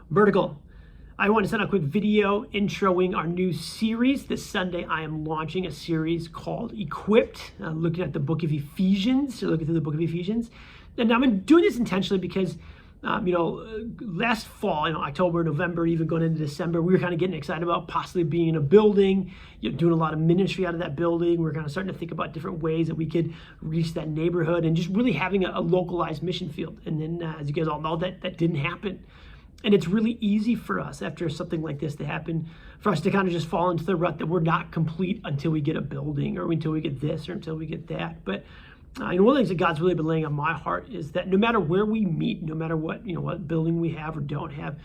Vertical. I want to send a quick video introing our new series. This Sunday, I am launching a series called Equipped, looking at the book of Ephesians, looking through the book of Ephesians. And I'm doing this intentionally because, last fall, October, November, even going into December, we were kind of getting excited about possibly being in a building, doing a lot of ministry out of that building. We're kind of starting to think about different ways that we could reach that neighborhood and just really having a localized mission field. And then, as you guys all know, that didn't happen. And it's really easy for us after something like this to happen, for us to kind of just fall into the rut that we're not complete until we get a building or until we get this or until we get that. But one of the things that God's really been laying on my heart is that no matter where we meet, no matter what building we have or don't have,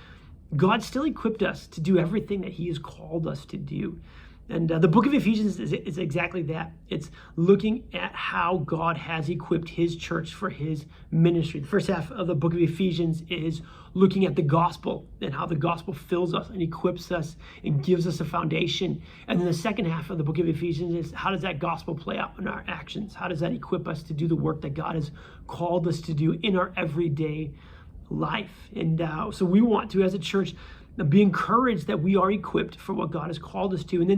God still equipped us to do everything that He has called us to do. And the book of Ephesians is exactly that. It's looking at how God has equipped His church for His ministry. The first half of the book of Ephesians is looking at the gospel and how the gospel fills us and equips us and gives us a foundation. And then the second half of the book of Ephesians is how does that gospel play out in our actions? How does that equip us to do the work that God has called us to do in our everyday life? And so we want to, as a church, be encouraged that we are equipped for what God has called us to. And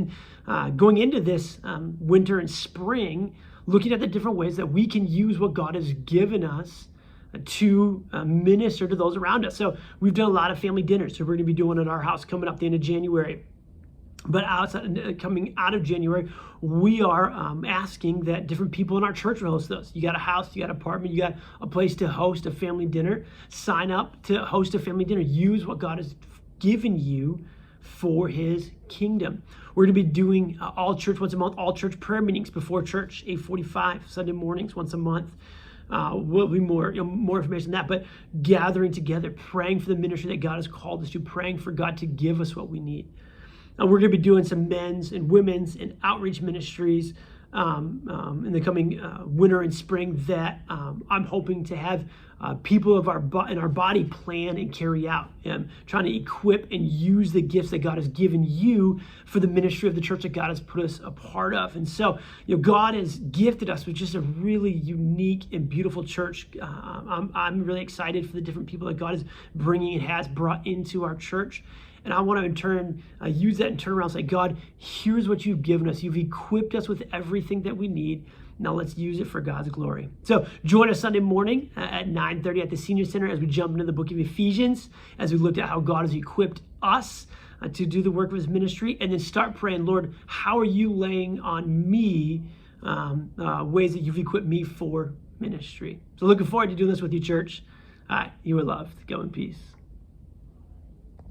then going into this winter and spring, looking at the different ways that we can use what God has given us to minister to those around us. So we've done a lot of family dinners. So we're going to be doing it at our house coming up the end of January. But coming out of January, we are asking that different people in our church will host those. You got a house, you got an apartment, you got a place to host a family dinner. Sign up to host a family dinner. Use what God has given you for His kingdom. We're going to be doing all church once a month, all church prayer meetings before church, 8:45 Sunday mornings once a month. Will be more information on that, but gathering together, praying for the ministry that God has called us to, praying for God to give us what we need. And we're going to be doing some men's and women's and outreach ministries in the coming winter and spring that I'm hoping to have people in our body plan and carry out, and trying to equip and use the gifts that God has given you for the ministry of the church that God has put us a part of. And so, God has gifted us with just a really unique and beautiful church. I'm really excited for the different people that God is bringing and has brought into our church. And I want to in turn use that and turn around and say, God, here's what you've given us. You've equipped us with everything that we need. Now let's use it for God's glory. So join us Sunday morning at 9:30 at the Senior Center as we jump into the book of Ephesians, as we look at how God has equipped us to do the work of His ministry, and then start praying, Lord, how are you laying on me ways that you've equipped me for ministry? So looking forward to doing this with you, church. You are loved. Go in peace.